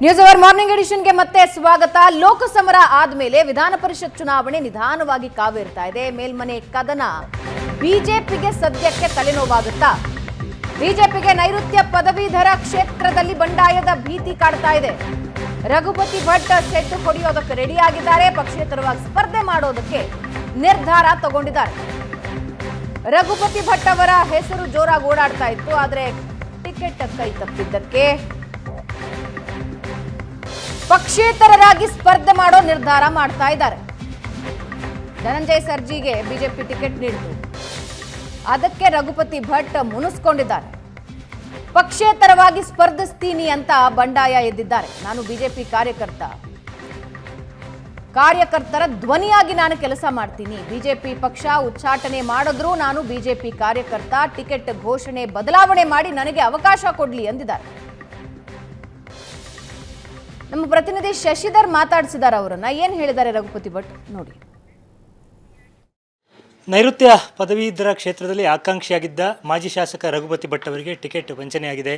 News hour morning ಎಡಿಷನ್ಗೆ ಮತ್ತೆ ಸ್ವಾಗತ. ಲೋಕಸಮರ ಆದ್ಮೇಲೆ ವಿಧಾನ ಪರಿಷತ್ ಚುನಾವಣೆ ನಿಧಾನವಾಗಿ ಕಾವೇರ್ತಾ ಇದೆ. ಮೇಲ್ಮನೆ ಕದನ ಬಿಜೆಪಿಗೆ ಸದ್ಯಕ್ಕೆ ತಲೆನೋವಾಗುತ್ತಾ? ಬಿಜೆಪಿಗೆ ನೈಋತ್ಯ ಪದವೀಧರ ಕ್ಷೇತ್ರದಲ್ಲಿ ಬಂಡಾಯದ ಭೀತಿ ಕಾಡ್ತಾ ಇದೆ. ರಘುಪತಿ ಭಟ್ ಸೆಟ್ ಹೊಡೆಯೋದಕ್ಕೆ ರೆಡಿಯಾಗಿದ್ದಾರೆ. ಪಕ್ಷೇತರವಾಗಿ ಸ್ಪರ್ಧೆ ಮಾಡೋದಕ್ಕೆ ನಿರ್ಧಾರ ತಗೊಂಡಿದ್ದಾರೆ. ರಘುಪತಿ ಭಟ್ ಅವರ ಹೆಸರು ಜೋರಾಗಿ ಓಡಾಡ್ತಾ ಇತ್ತು. ಆದರೆ ಟಿಕೆಟ್ ಕೈ ತಪ್ಪಿದ್ದಕ್ಕೆ ಪಕ್ಷೇತರರಾಗಿ ಸ್ಪರ್ಧೆ ಮಾಡೋ ನಿರ್ಧಾರ ಮಾಡ್ತಾ ಇದ್ದಾರೆ. ಧನಂಜಯ ಸರ್ಜಿಗೆ ಬಿಜೆಪಿ ಟಿಕೆಟ್ ನೀಡಿತು. ಅದಕ್ಕೆ ರಘುಪತಿ ಭಟ್ ಮುನಿಸ್ಕೊಂಡಿದ್ದಾರೆ. ಪಕ್ಷೇತರವಾಗಿ ಸ್ಪರ್ಧಿಸ್ತೀನಿ ಅಂತ ಬಂಡಾಯ ಎದ್ದಿದ್ದಾರೆ. ನಾನು ಬಿಜೆಪಿ ಕಾರ್ಯಕರ್ತರ ಧ್ವನಿಯಾಗಿ ನಾನು ಕೆಲಸ ಮಾಡ್ತೀನಿ. ಬಿಜೆಪಿ ಪಕ್ಷ ಉಚ್ಚಾಟನೆ ಮಾಡಿದ್ರೂ ನಾನು ಬಿಜೆಪಿ ಕಾರ್ಯಕರ್ತ. ಟಿಕೆಟ್ ಘೋಷಣೆ ಬದಲಾವಣೆ ಮಾಡಿ ನನಗೆ ಅವಕಾಶ ಕೊಡ್ಲಿ ಎಂದಿದ್ದಾರೆ. ನಮ್ಮ ಪ್ರತಿನಿಧಿ ಶಶಿಧರ್ ಮಾತಾಡಿಸಿದ್ದಾರೆ. ಅವರನ್ನ ಏನ್ ಹೇಳಿದ್ದಾರೆ ರಘುಪತಿ ಭಟ್ ನೋಡಿ. ನೈಋತ್ಯ ಪದವೀಧರ ಕ್ಷೇತ್ರದಲ್ಲಿ ಆಕಾಂಕ್ಷಿಯಾಗಿದ್ದ ಮಾಜಿ ಶಾಸಕ ರಘುಪತಿ ಭಟ್ ಅವರಿಗೆ ಟಿಕೆಟ್ ವಂಚನೆಯಾಗಿದೆ.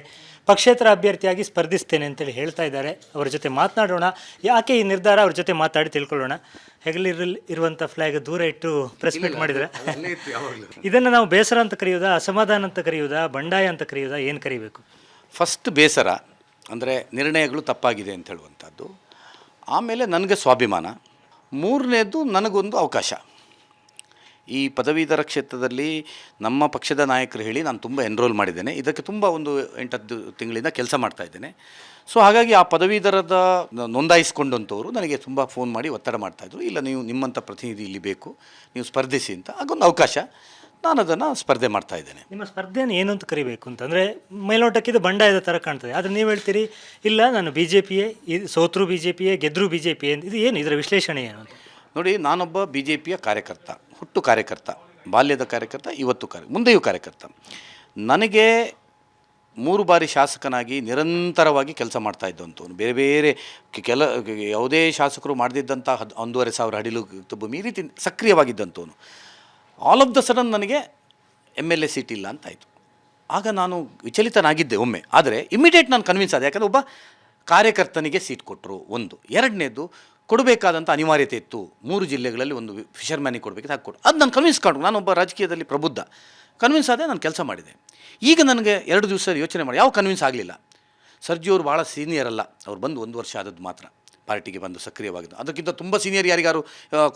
ಪಕ್ಷೇತರ ಅಭ್ಯರ್ಥಿಯಾಗಿ ಸ್ಪರ್ಧಿಸ್ತೇನೆ ಅಂತೇಳಿ ಹೇಳ್ತಾ ಇದ್ದಾರೆ. ಅವರ ಜೊತೆ ಮಾತನಾಡೋಣ. ಯಾಕೆ ಈ ನಿರ್ಧಾರ, ಅವ್ರ ಜೊತೆ ಮಾತಾಡಿ ತಿಳ್ಕೊಳ್ಳೋಣ. ಹೆಗಲಿರಲ್ಲಿ ಇರುವಂಥ ಫ್ಲಾಗ್ ದೂರ ಇಟ್ಟು ಪ್ರೆಸ್ ಮೀಟ್ ಮಾಡಿದರೆ ಇದನ್ನು ನಾವು ಬೇಸರ ಅಂತ ಕರೆಯೋದಾ, ಅಸಮಾಧಾನ ಅಂತ ಕರೆಯೋದಾ, ಬಂಡಾಯ ಅಂತ ಕರೆಯೋದಾ, ಏನು ಕರಿಬೇಕು? ಫಸ್ಟ್ ಬೇಸರ ಅಂದರೆ ನಿರ್ಣಯಗಳು ತಪ್ಪಾಗಿದೆ ಅಂತ ಹೇಳುವಂಥದ್ದು. ಆಮೇಲೆ ನನಗೆ ಸ್ವಾಭಿಮಾನ. ಮೂರನೇದು ನನಗೊಂದು ಅವಕಾಶ. ಈ ಪದವೀಧರ ಕ್ಷೇತ್ರದಲ್ಲಿ ನಮ್ಮ ಪಕ್ಷದ ನಾಯಕರು ಹೇಳಿ ನಾನು ತುಂಬ ಎನ್ರೋಲ್ ಮಾಡಿದ್ದೇನೆ. ಇದಕ್ಕೆ ತುಂಬ ಒಂದು 8-10 ತಿಂಗಳಿಂದ ಕೆಲಸ ಮಾಡ್ತಾ ಇದ್ದೇನೆ. ಸೊ ಹಾಗಾಗಿ ಆ ಪದವೀಧರದ ನೋಂದಾಯಿಸ್ಕೊಂಡಂಥವ್ರು ನನಗೆ ತುಂಬ ಫೋನ್ ಮಾಡಿ ಒತ್ತಡ ಮಾಡ್ತಾಯಿದ್ರು. ಇಲ್ಲ, ನೀವು ನಿಮ್ಮಂಥ ಪ್ರತಿನಿಧಿ ಇಲ್ಲಿ ಬೇಕು, ನೀವು ಸ್ಪರ್ಧಿಸಿ ಅಂತ. ಆಗೊಂದು ಅವಕಾಶ, ನಾನು ಅದನ್ನು ಸ್ಪರ್ಧೆ ಮಾಡ್ತಾ ಇದ್ದೇನೆ. ನಿಮ್ಮ ಸ್ಪರ್ಧೆಯನ್ನು ಏನು ಅಂತ ಕರಿಬೇಕು ಅಂತಂದರೆ ಮೇಲ್ನೋಟಕ್ಕಿದು ಬಂಡಾಯದ ಥರ ಕಾಣ್ತದೆ. ಆದರೆ ನೀವು ಹೇಳ್ತೀರಿ ಇಲ್ಲ, ನಾನು BJPಯೇ, ಸೋತರು BJPಯೇ, ಗೆದ್ದರು BJPಯೇ. ಇದು ಏನು, ಇದರ ವಿಶ್ಲೇಷಣೆ ಏನು ಅಂತ? ನೋಡಿ, ನಾನೊಬ್ಬ BJPಯ ಕಾರ್ಯಕರ್ತ, ಹುಟ್ಟು ಕಾರ್ಯಕರ್ತ, ಬಾಲ್ಯದ ಕಾರ್ಯಕರ್ತ, ಮುಂದೆಯೂ ಕಾರ್ಯಕರ್ತ. ನನಗೆ 3 ಬಾರಿ ಶಾಸಕನಾಗಿ ನಿರಂತರವಾಗಿ ಕೆಲಸ ಮಾಡ್ತಾ ಇದ್ದಂಥವನು. ಬೇರೆ ಬೇರೆ ಯಾವುದೇ ಶಾಸಕರು ಮಾಡದಿದ್ದಂಥ 1,500 ಅಡಿಲು ಭೂಮಿ ಈ ರೀತಿ ಸಕ್ರಿಯವಾಗಿದ್ದಂಥವನು. ಆಲ್ ಆಫ್ ದ ಸಡನ್ ನನಗೆ MLA ಸೀಟ್ ಇಲ್ಲ ಅಂತಾಯಿತು. ಆಗ ನಾನು ವಿಚಲಿತನಾಗಿದ್ದೆ ಒಮ್ಮೆ. ಆದರೆ ಇಮಿಡಿಯೇಟ್ ನಾನು ಕನ್ವಿನ್ಸ್ ಆದೆ. ಯಾಕಂದರೆ ಒಬ್ಬ ಕಾರ್ಯಕರ್ತನಿಗೆ ಸೀಟ್ ಕೊಟ್ಟರು, ಒಂದು. ಎರಡನೇದು, ಕೊಡಬೇಕಾದಂಥ ಅನಿವಾರ್ಯತೆ ಇತ್ತು. 3 ಜಿಲ್ಲೆಗಳಲ್ಲಿ ಒಂದು ಫಿಷರ್ಮ್ಯಾನಿಗೆ ಕೊಡಬೇಕು, ಹಾಕಿ ಕೊಡು. ಅದು ನಾನು ಕನ್ವಿನ್ಸ್ ಕಾಣು. ನಾನೊಬ್ಬ ರಾಜಕೀಯದಲ್ಲಿ ಪ್ರಬುದ್ಧ. ಕನ್ವಿನ್ಸ್ ಆದೆ, ನಾನು ಕೆಲಸ ಮಾಡಿದೆ. ಈಗ ನನಗೆ 2 ದಿವಸ ಯೋಚನೆ ಮಾಡಿ ಯಾವ ಕನ್ವಿನ್ಸ್ ಆಗಲಿಲ್ಲ. ಸರ್ಜಿಯವರು ಭಾಳ ಸೀನಿಯರ್ ಅಲ್ಲ. ಅವ್ರು ಬಂದು 1 ವರ್ಷ ಆದದ್ದು ಮಾತ್ರ ಪಾರ್ಟಿಗೆ ಬಂದು ಸಕ್ರಿಯವಾಗಿದ್ದು. ಅದಕ್ಕಿಂತ ತುಂಬ ಸೀನಿಯರ್ ಯಾರಿಗಾರು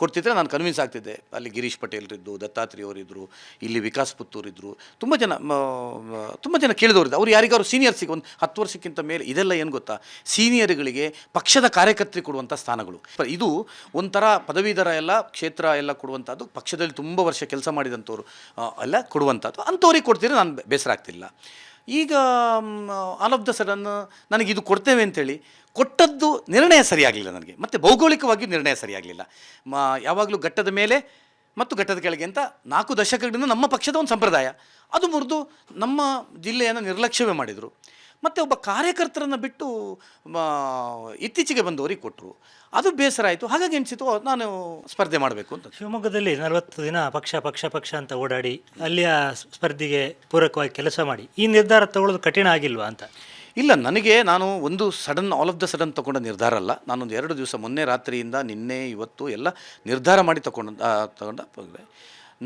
ಕೊಡ್ತಿದ್ರೆ ನಾನು ಕನ್ವಿನ್ಸ್ ಆಗ್ತಿದ್ದೆ. ಅಲ್ಲಿ ಗಿರೀಶ್ ಪಟೇಲ್ರಿದ್ದು, ದತ್ತಾತ್ರೇಯ ಅವರಿದ್ದರು, ಇಲ್ಲಿ ವಿಕಾಸ್ ಪುತ್ತೂರಿದ್ದರು, ತುಂಬ ಜನ ಕೇಳಿದವರಿದ್ದು. ಅವ್ರು ಯಾರಿಗಾರು ಸೀನಿಯರ್ಸಿಗೆ ಒಂದು 10 ವರ್ಷಕ್ಕಿಂತ ಮೇಲೆ. ಇದೆಲ್ಲ ಏನು ಗೊತ್ತಾ, ಸೀನಿಯರ್ಗಳಿಗೆ ಪಕ್ಷದ ಕಾರ್ಯಕರ್ತರಿಗೆ ಕೊಡುವಂಥ ಸ್ಥಾನಗಳು. ಇದು ಒಂಥರ ಪದವೀಧರ ಎಲ್ಲ ಕ್ಷೇತ್ರ ಎಲ್ಲ ಕೊಡುವಂಥದ್ದು. ಪಕ್ಷದಲ್ಲಿ ತುಂಬ ವರ್ಷ ಕೆಲಸ ಮಾಡಿದಂಥವ್ರು ಎಲ್ಲ ಕೊಡುವಂಥದ್ದು. ಅಂಥವ್ರಿಗೆ ಕೊಡ್ತೀರಿ, ನಾನು ಬೇಸರ ಆಗ್ತಿಲ್ಲ. ಈಗ ಆಲ್ ಆಫ್ ದ ಸಡನ್ ನನಗಿದು ಕೊಡ್ತೇವೆ ಅಂತೇಳಿ ಕೊಟ್ಟದ್ದು ನಿರ್ಣಯ ಸರಿಯಾಗಲಿಲ್ಲ ನನಗೆ. ಮತ್ತು ಭೌಗೋಳಿಕವಾಗಿಯೂ ನಿರ್ಣಯ ಸರಿಯಾಗಲಿಲ್ಲ. ಯಾವಾಗಲೂ ಘಟ್ಟದ ಮೇಲೆ ಮತ್ತು ಘಟ್ಟದ ಕೆಳಗೆ ಅಂತ 4 ದಶಕಗಳಿಂದ ನಮ್ಮ ಪಕ್ಷದ ಒಂದು ಸಂಪ್ರದಾಯ. ಅದು ಮುರಿದು ನಮ್ಮ ಜಿಲ್ಲೆಯನ್ನು ನಿರ್ಲಕ್ಷ್ಯವೇ ಮಾಡಿದರು. ಮತ್ತು ಒಬ್ಬ ಕಾರ್ಯಕರ್ತರನ್ನು ಬಿಟ್ಟು ಇತ್ತೀಚೆಗೆ ಬಂದವರಿಗೆ ಕೊಟ್ಟರು. ಅದು ಬೇಸರ ಆಯಿತು. ಹಾಗಾಗಿ ಅನಿಸಿತು ನಾನು ಸ್ಪರ್ಧೆ ಮಾಡಬೇಕು ಅಂತ. ಶಿವಮೊಗ್ಗದಲ್ಲಿ 40 ದಿನ ಪಕ್ಷ ಅಂತ ಓಡಾಡಿ ಅಲ್ಲಿಯ ಸ್ಪರ್ಧೆಗೆ ಪೂರಕವಾಗಿ ಕೆಲಸ ಮಾಡಿ ಈ ನಿರ್ಧಾರ ತಗೊಳ್ಳೋದು ಕಠಿಣ ಆಗಿಲ್ವಾ ಅಂತ? ಇಲ್ಲ, ನಾನು ಒಂದು ಆಲ್ ಆಫ್ ದ ಸಡನ್ ತೊಗೊಂಡ ನಿರ್ಧಾರ ಅಲ್ಲ. ನಾನೊಂದು 2 ದಿವಸ ಮೊನ್ನೆ ರಾತ್ರಿಯಿಂದ ನಿನ್ನೆ ಇವತ್ತು ಎಲ್ಲ ನಿರ್ಧಾರ ಮಾಡಿ ತಗೊಂಡ.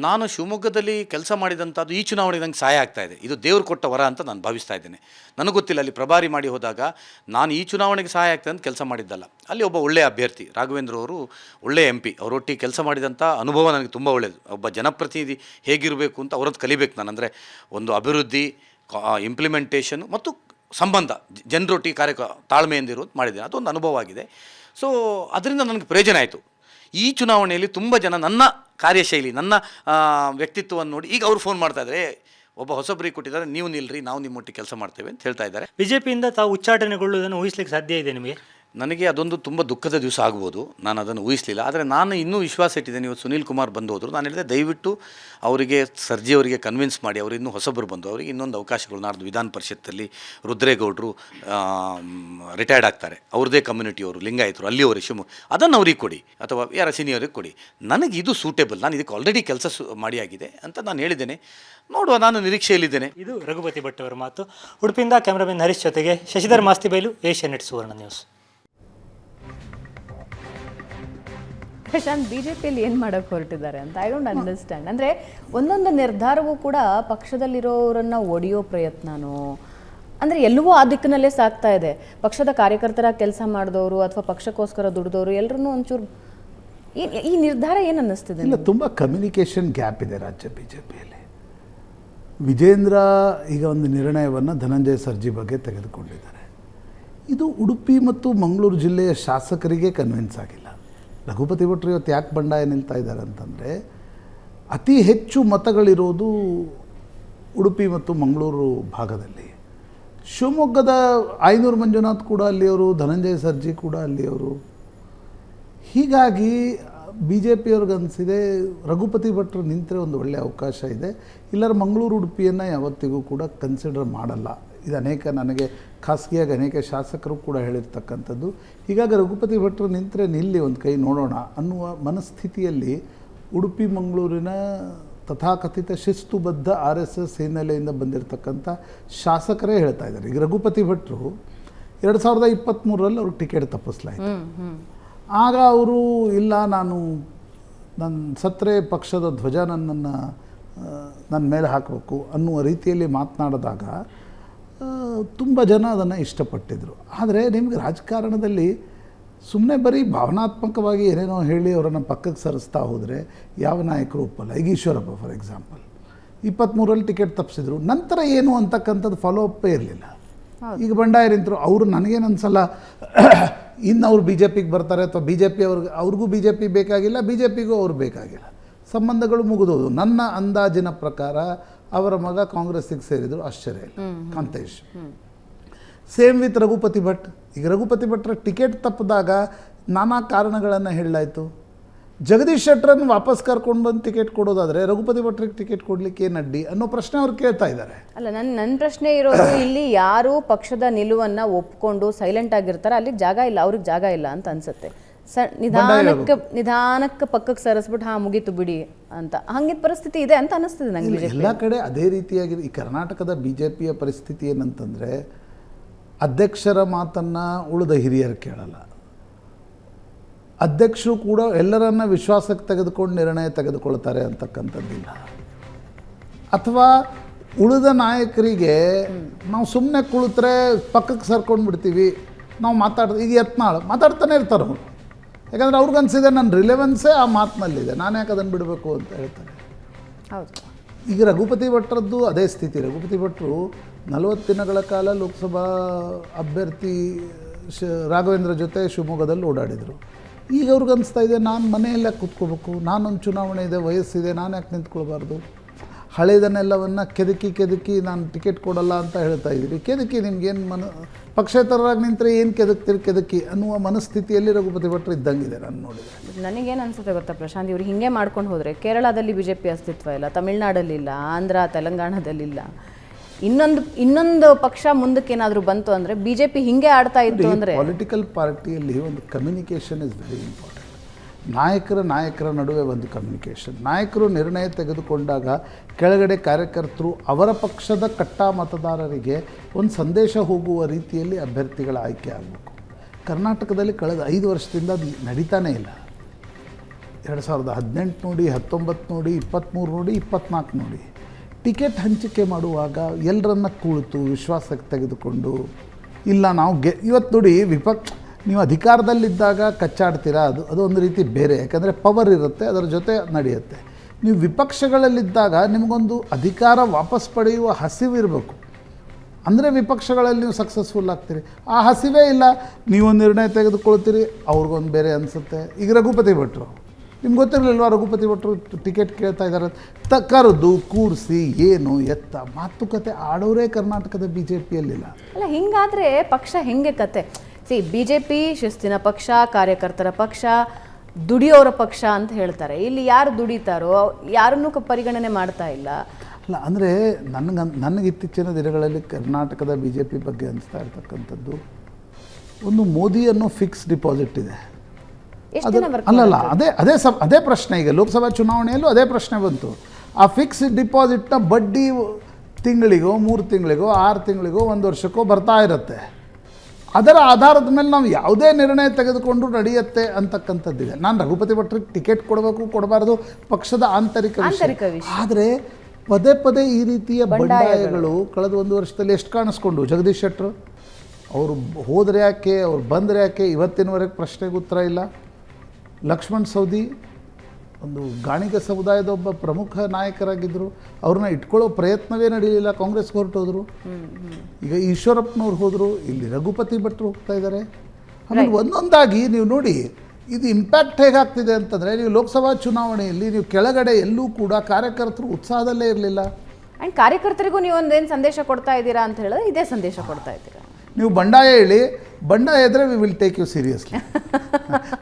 ನಾನು ಶಿವಮೊಗ್ಗದಲ್ಲಿ ಕೆಲಸ ಮಾಡಿದಂಥದ್ದು ಈ ಚುನಾವಣೆಗೆ ನಂಗೆ ಸಹಾಯ ಆಗ್ತಾಯಿದೆ. ಇದು ದೇವರು ಕೊಟ್ಟ ವರ ಅಂತ ನಾನು ಭಾವಿಸ್ತಾ ಇದ್ದೇನೆ. ನನಗೆ ಗೊತ್ತಿಲ್ಲ, ಅಲ್ಲಿ ಪ್ರಭಾರಿ ಮಾಡಿ ಹೋದಾಗ ನಾನು ಈ ಚುನಾವಣೆಗೆ ಸಹಾಯ ಆಗ್ತದೆ ಅಂತ ಕೆಲಸ ಮಾಡಿದ್ದಲ್ಲ. ಅಲ್ಲಿ ಒಬ್ಬ ಒಳ್ಳೆಯ ಅಭ್ಯರ್ಥಿ ರಾಘವೇಂದ್ರ ಅವರು, ಒಳ್ಳೆಯ MP, ಅವರೊಟ್ಟಿಗೆ ಕೆಲಸ ಮಾಡಿದಂಥ ಅನುಭವ ನನಗೆ ತುಂಬ ಒಳ್ಳೆಯದು. ಒಬ್ಬ ಜನಪ್ರತಿನಿಧಿ ಹೇಗಿರಬೇಕು ಅಂತ ಅವರದ್ದು ಕಲಿಬೇಕು ನಾನು. ಅಂದರೆ ಒಂದು ಅಭಿವೃದ್ಧಿ, ಇಂಪ್ಲಿಮೆಂಟೇಷನ್ ಮತ್ತು ಸಂಬಂಧ, ಜನರೊಟ್ಟಿಗೆ ತಾಳ್ಮೆಯಿಂದಿರೋದು ಮಾಡಿದ್ದೇನೆ. ಅದೊಂದು ಅನುಭವ ಆಗಿದೆ. ಸೊ ಅದರಿಂದ ನನಗೆ ಪ್ರಯೋಜನ ಆಯಿತು. ಈ ಚುನಾವಣೆಯಲ್ಲಿ ತುಂಬ ಜನ ನನ್ನ ಕಾರ್ಯಶೈಲಿ, ನನ್ನ ವ್ಯಕ್ತಿತ್ವವನ್ನು ನೋಡಿ ಈಗ ಅವರು ಫೋನ್ ಮಾಡ್ತಾಯಿದ್ದಾರೆ, ಒಬ್ಬ ಹೊಸಬ್ರಿಗೆ ಕೊಟ್ಟಿದ್ದಾರೆ, ನೀವು ನಿಲ್ರಿ, ನಾವು ನಿಮ್ಮೊಟ್ಟಿಗೆ ಕೆಲಸ ಮಾಡ್ತೇವೆ ಅಂತ ಹೇಳ್ತಾ ಇದ್ದಾರೆ. BJPಯಿಂದ ತಾವು ಉಚ್ಚಾಟನೆಗೊಳ್ಳುವುದನ್ನು ಊಹಿಸ್ಲಿಕ್ಕೆ ಸಾಧ್ಯ ಇದೆ ನಿಮಗೆ? ನನಗೆ ಅದೊಂದು ತುಂಬ ದುಃಖದ ದಿವಸ ಆಗ್ಬೋದು, ನಾನು ಅದನ್ನು ಊಹಿಸಲಿಲ್ಲ. ಆದರೆ ನಾನು ಇನ್ನೂ ವಿಶ್ವಾಸ ಇಟ್ಟಿದ್ದೇನೆ. ಇವತ್ತು ಸುನೀಲ್ ಕುಮಾರ್ ಬಂದು ಹೋದರು, ನಾನು ಹೇಳಿದೆ ದಯವಿಟ್ಟು ಅವರಿಗೆ ಸರ್ಜಿ ಅವರಿಗೆ ಕನ್ವಿನ್ಸ್ ಮಾಡಿ, ಅವರು ಇನ್ನೂ ಹೊಸಬರು ಬಂದು ಅವರಿಗೆ ಇನ್ನೊಂದು ಅವಕಾಶಗಳು ನಾಡ್ದು ವಿಧಾನ ಪರಿಷತ್ತಲ್ಲಿ ರುದ್ರೇಗೌಡರು ರಿಟೈರ್ಡ್ ಆಗ್ತಾರೆ, ಅವ್ರದ್ದೇ ಕಮ್ಯುನಿಟಿಯವರು ಲಿಂಗಾಯತರು ಅಲ್ಲಿಯವರೇ ಅದನ್ನು ಅವ್ರಿಗೆ ಕೊಡಿ ಅಥವಾ ಯಾರ ಸೀನಿಯರಿಗೆ ಕೊಡಿ, ನನಗೆ ಇದು ಸೂಟೇಬಲ್, ನಾನು ಇದಕ್ಕೆ ಆಲ್ರೆಡಿ ಕೆಲಸ ಮಾಡಿ ಆಗಿದೆ ಅಂತ ನಾನು ಹೇಳಿದ್ದೇನೆ. ನೋಡುವ, ನಾನು ನಿರೀಕ್ಷೆಯಲ್ಲಿದ್ದೇನೆ. ಇದು ರಘುಪತಿ ಭಟ್ ಅವರ ಮಾತು. ಉಡುಪಿಯಿಂದ ಕ್ಯಾಮ್ರಾಮನ್ ಹರೀಶ್ ಜೊತೆಗೆ ಶಶಿಧರ್ ಮಾಸ್ತಿಬೈಲು, ಏಷ್ಯಾನೆಟ್ ಸುವರ್ಣ ನ್ಯೂಸ್. ಪ್ರಶಾಂತ್, ಬಿಜೆಪಿಯಲ್ಲಿ ಏನು ಮಾಡಕ್ಕೆ ಹೊರಟಿದ್ದಾರೆ ಅಂತ ಐ ಡೋಂಟ್ ಅಂಡರ್ಸ್ಟ್ಯಾಂಡ್. ಅಂದರೆ ಒಂದೊಂದು ನಿರ್ಧಾರವೂ ಕೂಡ ಪಕ್ಷದಲ್ಲಿರೋರನ್ನ ಒಡೆಯೋ ಪ್ರಯತ್ನನೋ, ಅಂದರೆ ಎಲ್ಲವೂ ಆ ದಿಕ್ಕಿನಲ್ಲೇ ಸಾಗ್ತಾ ಇದೆ. ಪಕ್ಷದ ಕಾರ್ಯಕರ್ತರ ಕೆಲಸ ಮಾಡಿದವರು ಅಥವಾ ಪಕ್ಷಕ್ಕೋಸ್ಕರ ದುಡಿದವರು ಎಲ್ಲರನ್ನೂ ಒಂಚೂರು ಈ ನಿರ್ಧಾರ ಏನು ಅನ್ನಿಸ್ತಿದೆ? ಇಲ್ಲ, ತುಂಬ ಕಮ್ಯುನಿಕೇಷನ್ ಗ್ಯಾಪ್ ಇದೆ ರಾಜ್ಯ ಬಿ ಜೆ ಪಿಯಲ್ಲಿ. ವಿಜೇಂದ್ರ ಈಗ ಒಂದು ನಿರ್ಣಯವನ್ನು ಧನಂಜಯ ಸರ್ಜಿ ಬಗ್ಗೆ ತೆಗೆದುಕೊಂಡಿದ್ದಾರೆ. ಇದು ಉಡುಪಿ ಮತ್ತು ಮಂಗಳೂರು ಜಿಲ್ಲೆಯ ಶಾಸಕರಿಗೆ ಕನ್ವಿನ್ಸ್ ಆಗಿಲ್ಲ. ರಘುಪತಿ ಭಟ್ರು ಇವತ್ತು ಯಾಕೆ ಬಂಡಾಯ ನಿಲ್ತಾ ಇದ್ದಾರೆ ಅಂತಂದರೆ, ಅತಿ ಹೆಚ್ಚು ಮತಗಳಿರೋದು ಉಡುಪಿ ಮತ್ತು ಮಂಗಳೂರು ಭಾಗದಲ್ಲಿ. ಶಿವಮೊಗ್ಗದ ಆಯನೂರು ಮಂಜುನಾಥ್ ಕೂಡ ಅಲ್ಲಿಯವರು, ಧನಂಜಯ ಸರ್ಜಿ ಕೂಡ ಅಲ್ಲಿಯವರು. ಹೀಗಾಗಿ ಬಿ ಜೆ ಪಿಯವ್ರಿಗನ್ಸಿದೆ ರಘುಪತಿ ಭಟ್ರು ನಿಂತರೆ ಒಂದು ಒಳ್ಳೆಯ ಅವಕಾಶ ಇದೆ, ಇಲ್ಲರ ಮಂಗಳೂರು ಉಡುಪಿಯನ್ನು ಯಾವತ್ತಿಗೂ ಕೂಡ ಕನ್ಸಿಡರ್ ಮಾಡಲ್ಲ. ಇದು ನನಗೆ ಖಾಸಗಿಯಾಗಿ ಅನೇಕ ಶಾಸಕರು ಕೂಡ ಹೇಳಿರ್ತಕ್ಕಂಥದ್ದು. ಹೀಗಾಗಿ ರಘುಪತಿ ಭಟ್ರು ನಿಂತರೆ ನಿಲ್ಲಿ, ಒಂದು ಕೈ ನೋಡೋಣ ಅನ್ನುವ ಮನಸ್ಥಿತಿಯಲ್ಲಿ ಉಡುಪಿ ಮಂಗಳೂರಿನ ತಥಾಕಥಿತ ಶಿಸ್ತುಬದ್ಧ RSS ಹಿನ್ನೆಲೆಯಿಂದ ಬಂದಿರತಕ್ಕಂಥ ಶಾಸಕರೇ ಹೇಳ್ತಾ ಇದ್ದಾರೆ. ಈಗ ರಘುಪತಿ ಭಟ್ರು 2023ರಲ್ಲಿ ಅವ್ರಿಗೆ ಟಿಕೆಟ್ ತಪ್ಪಿಸ್ಲಾಯಿತು. ಆಗ ಅವರು ಇಲ್ಲ, ನನ್ನ ಸತ್ರೆ ಪಕ್ಷದ ಧ್ವಜ ನನ್ನ ಮೇಲೆ ಹಾಕಬೇಕು ಅನ್ನುವ ರೀತಿಯಲ್ಲಿ ಮಾತನಾಡಿದಾಗ ತುಂಬ ಜನ ಅದನ್ನು ಇಷ್ಟಪಟ್ಟಿದ್ರು. ಆದರೆ ನಿಮಗೆ ರಾಜಕಾರಣದಲ್ಲಿ ಸುಮ್ಮನೆ ಬರೀ ಭಾವನಾತ್ಮಕವಾಗಿ ಏನೇನೋ ಹೇಳಿ ಅವರನ್ನು ಪಕ್ಕಕ್ಕೆ ಸರಿಸ್ತಾ ಹೋದರೆ ಯಾವ ನಾಯಕರು ಒಪ್ಪಲ್ಲ. ಈಗ ಈಶ್ವರಪ್ಪ ಫಾರ್ ಎಕ್ಸಾಂಪಲ್ 23ರಲ್ಲಿ ಟಿಕೆಟ್ ತಪ್ಪಿಸಿದ್ರು, ನಂತರ ಏನು ಅಂತಕ್ಕಂಥದ್ದು ಫಾಲೋ ಅಪ್ಪೇ ಇರಲಿಲ್ಲ. ಈಗ ಬಂಡಾಯ ನಿಂತರು. ಅವರು ನನಗೇನು ಅನ್ಸಲ್ಲ ಇನ್ನು ಅವ್ರು ಬಿ ಜೆ ಪಿಗೆ ಬರ್ತಾರೆ ಅಥವಾ ಬಿ ಜೆ ಪಿ ಅವ್ರಿಗೂ ಬಿ ಜೆ ಪಿ ಬೇಕಾಗಿಲ್ಲ, ಬಿ ಜೆ ಪಿಗೂ ಅವ್ರು ಬೇಕಾಗಿಲ್ಲ, ಸಂಬಂಧಗಳು ಮುಗಿದೋದು. ನನ್ನ ಅಂದಾಜಿನ ಪ್ರಕಾರ ಅವರ ಮಗ ಕಾಂಗ್ರೆಸ್ಸಿಗೆ ಸೇರಿದರು, ಆಶ್ಚರ್ಯ ಇಲ್ಲ. Kantesh same with Raghupati Bhat. ಈಗ ರಘುಪತಿ ಭಟ್ರ ಟಿಕೆಟ್ ತಪ್ಪಿದಾಗ ನಾನಾ ಕಾರಣಗಳನ್ನು ಹೇಳಲಾಯಿತು. ಜಗದೀಶ್ ಶೆಟ್ಟರನ್ನು ವಾಪಸ್ ಕರ್ಕೊಂಡು ಬಂದು ಟಿಕೆಟ್ ಕೊಡೋದಾದರೆ ರಘುಪತಿ ಭಟ್ರಿಗೆ ಟಿಕೆಟ್ ಕೊಡಲಿಕ್ಕೆ ಏನು ಅಡ್ಡಿ ಅನ್ನೋ ಪ್ರಶ್ನೆ ಅವ್ರು ಕೇಳ್ತಾ ಇದ್ದಾರೆ. ಅಲ್ಲ, ನನ್ನ ಪ್ರಶ್ನೆ ಇರೋದು ಇಲ್ಲಿ ಯಾರು ಪಕ್ಷದ ನಿಲುವನ್ನು ಒಪ್ಕೊಂಡು ಸೈಲೆಂಟ್ ಆಗಿರ್ತಾರೆ ಅಲ್ಲಿ ಜಾಗ ಇಲ್ಲ, ಅವ್ರಿಗೆ ಜಾಗ ಇಲ್ಲ ಅಂತ ಅನ್ಸುತ್ತೆ. ನಿಧಾನಕ್ಕೆ ಪಕ್ಕಕ್ಕೆ ಸರಿಸ್ಬಿಟ್ಟು ಮುಗೀತು ಬಿಡಿ ಅಂತ ಹಂಗಿದ ಪರಿಸ್ಥಿತಿ ಇದೆ ಅಂತ ಅನಿಸ್ತದೆ ನನಗೆ. ಎಲ್ಲ ಕಡೆ ಅದೇ ರೀತಿಯಾಗಿದೆ. ಈ ಕರ್ನಾಟಕದ ಬಿ ಜೆ ಪಿಯ ಪರಿಸ್ಥಿತಿ ಏನಂತಂದರೆ, ಅಧ್ಯಕ್ಷರ ಮಾತನ್ನು ಉಳಿದ ಹಿರಿಯರು ಕೇಳಲ್ಲ. ಅಧ್ಯಕ್ಷರು ಕೂಡ ಎಲ್ಲರನ್ನ ವಿಶ್ವಾಸಕ್ಕೆ ತೆಗೆದುಕೊಂಡು ನಿರ್ಣಯ ತೆಗೆದುಕೊಳ್ತಾರೆ ಅಂತಕ್ಕಂಥದ್ದಿಲ್ಲ. ಅಥವಾ ಉಳಿದ ನಾಯಕರಿಗೆ ನಾವು ಸುಮ್ಮನೆ ಕುಳಿತರೆ ಪಕ್ಕಕ್ಕೆ ಸರ್ಕೊಂಡು ಬಿಡ್ತೀವಿ, ನಾವು ಈಗ ಯತ್ನಾಳ್ ಮಾತಾಡ್ತಾನೆ ಇರ್ತಾರೆ ಅವರು. ಯಾಕಂದರೆ ಅವ್ರಿಗನ್ಸಿದೆ ನನ್ನ ರಿಲೆವೆನ್ಸೇ ಆ ಮಾತಿನಲ್ಲಿದೆ, ನಾನು ಯಾಕೆ ಅದನ್ನು ಬಿಡಬೇಕು ಅಂತ ಹೇಳ್ತಾರೆ. ಹೌದು. ಈಗ ರಘುಪತಿ ಭಟ್ರದ್ದು ಅದೇ ಸ್ಥಿತಿ. ರಘುಪತಿ ಭಟ್ರು 40 ದಿನಗಳ ಕಾಲ ಲೋಕಸಭಾ ಅಭ್ಯರ್ಥಿ ರಾಘವೇಂದ್ರ ಜೊತೆ ಶಿವಮೊಗ್ಗದಲ್ಲಿ ಓಡಾಡಿದರು. ಈಗ ಅವ್ರಿಗೆ ಅನಿಸ್ತಾ ಇದೆ ನಾನು ಮನೆಯಲ್ಲೇ ಕೂತ್ಕೋಬೇಕು, ನಾನೊಂದು ಚುನಾವಣೆ ಇದೆ, ವಯಸ್ಸಿದೆ, ನಾನು ಯಾಕೆ ನಿಂತ್ಕೊಳ್ಬಾರ್ದು, ಹಳೆಯದನ್ನೆಲ್ಲವನ್ನು ಕೆದಕಿ ನಾನು ಟಿಕೆಟ್ ಕೊಡಲ್ಲ ಅಂತ ಹೇಳ್ತಾ ಇದ್ದೀರಿ. ಕೆದಕಿ ನಿಮ್ಗೇನು ಪಕ್ಷೇತರರಾಗಿ ನಿಂತರೆ ಏನು ಕೆದಕಿ ಅನ್ನುವ ಮನಸ್ಥಿತಿಯಲ್ಲಿ ರಘುಪತಿ ಭಟ್ರು ಇದ್ದಂಗಿದೆ ನಾನು ನೋಡಿದರೆ. ನನಗೇನು ಅನಿಸುತ್ತೆ ಗೊತ್ತಾ ಪ್ರಶಾಂತ್, ಇವ್ರು ಹಿಂಗೆ ಮಾಡ್ಕೊಂಡು ಹೋದರೆ ಕೇರಳದಲ್ಲಿ BJP ಅಸ್ತಿತ್ವ ಇಲ್ಲ, ತಮಿಳ್ನಾಡಲ್ಲಿಲ್ಲ, ಆಂಧ್ರ ತೆಲಂಗಾಣದಲ್ಲಿಲ್ಲ. ಇನ್ನೊಂದು ಪಕ್ಷ ಮುಂದಕ್ಕೆ ಏನಾದರೂ ಬಂತು ಅಂದರೆ BJP ಹಿಂಗೆ ಆಡ್ತಾ ಇತ್ತು ಅಂದರೆ. ಪೊಲಿಟಿಕಲ್ ಪಾರ್ಟಿಯಲ್ಲಿ ಒಂದು ಕಮ್ಯುನಿಕೇಷನ್ ಇಸ್ ವೆರಿ ಇಂಪಾರ್ಟೆಂಟ್. ನಾಯಕರ ನಡುವೆ ಒಂದು ಕಮ್ಯುನಿಕೇಷನ್. ನಾಯಕರು ನಿರ್ಣಯ ತೆಗೆದುಕೊಂಡಾಗ ಕೆಳಗಡೆ ಕಾರ್ಯಕರ್ತರು ಅವರ ಪಕ್ಷದ ಕಟ್ಟಾ ಮತದಾರರಿಗೆ ಒಂದು ಸಂದೇಶ ಹೋಗುವ ರೀತಿಯಲ್ಲಿ ಅಭ್ಯರ್ಥಿಗಳ ಆಯ್ಕೆ ಆಗಬೇಕು. ಕರ್ನಾಟಕದಲ್ಲಿ ಕಳೆದ 5 ವರ್ಷದಿಂದ ಅದು ನಡೀತಾನೇ ಇಲ್ಲ. 2018 ನೋಡಿ, 19 ನೋಡಿ, 23 ನೋಡಿ, 24 ನೋಡಿ. ಟಿಕೆಟ್ ಹಂಚಿಕೆ ಮಾಡುವಾಗ ಎಲ್ಲರನ್ನ ಕುಳಿತು ವಿಶ್ವಾಸಕ್ಕೆ ತೆಗೆದುಕೊಂಡು ಇಲ್ಲ ನಾವು ಇವತ್ತು ನೋಡಿ ನೀವು ಅಧಿಕಾರದಲ್ಲಿದ್ದಾಗ ಕಚ್ಚಾಡ್ತೀರಾ, ಅದೊಂದು ರೀತಿ ಬೇರೆ. ಯಾಕಂದರೆ ಪವರ್ ಇರುತ್ತೆ, ಅದರ ಜೊತೆ ನಡೆಯುತ್ತೆ. ನೀವು ವಿಪಕ್ಷಗಳಲ್ಲಿದ್ದಾಗ ನಿಮಗೊಂದು ಅಧಿಕಾರ ವಾಪಸ್ ಪಡೆಯುವ ಹಸಿವಿರಬೇಕು, ಅಂದರೆ ವಿಪಕ್ಷಗಳಲ್ಲಿ ನೀವು ಸಕ್ಸಸ್ಫುಲ್ ಆಗ್ತೀರಿ. ಆ ಹಸಿವೇ ಇಲ್ಲ, ನೀವೊಂದು ನಿರ್ಣಯ ತೆಗೆದುಕೊಳ್ತೀರಿ, ಅವ್ರಿಗೊಂದು ಬೇರೆ ಅನಿಸುತ್ತೆ. ಈಗ ರಘುಪತಿ ಭಟ್ರು ನಿಮ್ಗೆ ಗೊತ್ತಿರಲಿಲ್ವಾ, ರಘುಪತಿ ಭಟ್ರು ಟಿಕೆಟ್ ಕೇಳ್ತಾ ಇದ್ದಾರೆ, ಕರೆದು ಕೂರಿಸಿ ಏನು ಎತ್ತ ಮಾತುಕತೆ ಆಡೋರೇ ಕರ್ನಾಟಕದ BJPಯಲ್ಲಿಲ್ಲ. ಅಲ್ಲ, ಹಿಂಗಾದರೆ ಪಕ್ಷ ಹೆಂಗೆ ಕತೆ? ಬಿಜೆಪಿ ಶಿಸ್ತಿನ ಪಕ್ಷ, ಕಾರ್ಯಕರ್ತರ ಪಕ್ಷ, ದುಡಿಯೋರ ಪಕ್ಷ ಅಂತ ಹೇಳ್ತಾರೆ. ಇಲ್ಲಿ ಯಾರು ದುಡಿತಾರೋ ಯಾರನ್ನೂ ಪರಿಗಣನೆ ಮಾಡ್ತಾ ಇಲ್ಲ. ಅಲ್ಲ ಅಂದರೆ ನನಗೆ ಇತ್ತೀಚಿನ ದಿನಗಳಲ್ಲಿ ಕರ್ನಾಟಕದ ಬಿ ಜೆ ಪಿ ಬಗ್ಗೆ ಅನಿಸ್ತಾ ಇರ್ತಕ್ಕಂಥದ್ದು, ಒಂದು ಮೋದಿ ಅನ್ನೋ ಫಿಕ್ಸ್ ಡಿಪಾಸಿಟ್ ಇದೆ. ಎಷ್ಟು ದಿನ work ಅಲ್ಲಲ್ಲ ಅದೇ ಪ್ರಶ್ನೆ. ಈಗ ಲೋಕಸಭಾ ಚುನಾವಣೆಯಲ್ಲೂ ಅದೇ ಪ್ರಶ್ನೆ ಬಂತು. ಆ ಫಿಕ್ಸ್ ಡಿಪಾಸಿಟ್ನ ಬಡ್ಡಿ ತಿಂಗಳಿಗೋ 3 ತಿಂಗಳಿಗೋ 6 ತಿಂಗಳಿಗೋ 1 ವರ್ಷಕ್ಕೋ ಬರ್ತಾ ಇರುತ್ತೆ. ಅದರ ಆಧಾರದ ಮೇಲೆ ನಾವು ಯಾವುದೇ ನಿರ್ಣಯ ತೆಗೆದುಕೊಂಡು ನಡೆಯುತ್ತೆ ಅಂತಕ್ಕಂಥದ್ದಿದೆ. ನಾನು ರಘುಪತಿ ಭಟ್ರಿಗೆ ಟಿಕೆಟ್ ಕೊಡಬೇಕು ಕೊಡಬಾರ್ದು ಪಕ್ಷದ ಆಂತರಿಕ ವಿಷಯ. ಆದರೆ ಪದೇ ಪದೇ ಈ ರೀತಿಯ ಬಂಡಾಯಗಳು ಕಳೆದ 1 ವರ್ಷದಲ್ಲಿ ಎಷ್ಟು ಕಾಣಿಸ್ಕೊಂಡು, ಜಗದೀಶ್ ಶೆಟ್ಟರು ಅವರು ಹೋದರೆ ಯಾಕೆ, ಅವ್ರು ಬಂದರೆ ಯಾಕೆ, ಇವತ್ತಿನವರೆಗೆ ಪ್ರಶ್ನೆಗೆ ಉತ್ತರ ಇಲ್ಲ. ಲಕ್ಷ್ಮಣ್ ಸವದಿ ಒಂದು ಗಾಣಿಗ ಸಮುದಾಯದ ಒಬ್ಬ ಪ್ರಮುಖ ನಾಯಕರಾಗಿದ್ದರು, ಅವ್ರನ್ನ ಇಟ್ಕೊಳ್ಳೋ ಪ್ರಯತ್ನವೇ ನಡೆಯಲಿಲ್ಲ, ಕಾಂಗ್ರೆಸ್ಗೆ ಹೊರಟೋದ್ರು. ಈಗ ಈಶ್ವರಪ್ಪನವ್ರು ಹೋದರು, ಇಲ್ಲಿ ರಘುಪತಿ ಭಟ್ರು ಹೋಗ್ತಾ ಇದ್ದಾರೆ. ಆಮೇಲೆ ಒಂದೊಂದಾಗಿ ನೀವು ನೋಡಿ ಇದು ಇಂಪ್ಯಾಕ್ಟ್ ಹೇಗಾಗ್ತಿದೆ ಅಂತಂದರೆ, ನೀವು ಲೋಕಸಭಾ ಚುನಾವಣೆಯಲ್ಲಿ ನೀವು ಕೆಳಗಡೆ ಎಲ್ಲೂ ಕೂಡ ಕಾರ್ಯಕರ್ತರು ಉತ್ಸಾಹದಲ್ಲೇ ಇರಲಿಲ್ಲ. ಆ್ಯಂಡ್ ಕಾರ್ಯಕರ್ತರಿಗೂ ನೀವು ಒಂದೇನು ಸಂದೇಶ ಕೊಡ್ತಾ ಇದ್ದೀರಾ ಅಂತ ಹೇಳಿದ್ರೆ ಇದೇ ಸಂದೇಶ ಕೊಡ್ತಾ ಇದ್ದೀರಾ. ನೀವು ಬಂಡಾಯ ಹೇಳಿ, ಬಂಡಾಯ ಇದ್ರೆ we will take you seriously.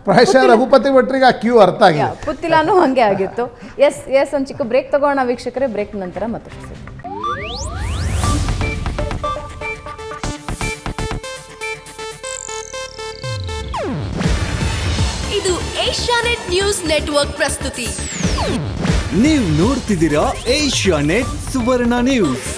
ಪ್ರಾಯಶಃ ರಘುಪತಿ ಭಟ್ರಿಗೆ ಆ ಕ್ಯೂ ಅರ್ಥ ಆಗಿದೆ. ಪುತ್ತಿಲಾನು ಹಂಗೆ ಆಗಿತ್ತು. ಎಸ್ ಒಂದು ಚಿಕ್ಕ ಬ್ರೇಕ್ ತಗೋಣ ವೀಕ್ಷಕರೇ. ಬ್ರೇಕ್ ನಂತರ ಮತ್ತಷ್ಟು ಸಿಗ್ತೀವಿ. ಇದು ಏಷ್ಯಾನೆಟ್ ನ್ಯೂಸ್ ನೆಟ್ವರ್ಕ್ ಪ್ರಸ್ತುತಿ. ನೀವು ನೋಡ್ತಿದ್ದೀರಾ ಏಷ್ಯಾನೆಟ್ ಸುವರ್ಣ ನ್ಯೂಸ್.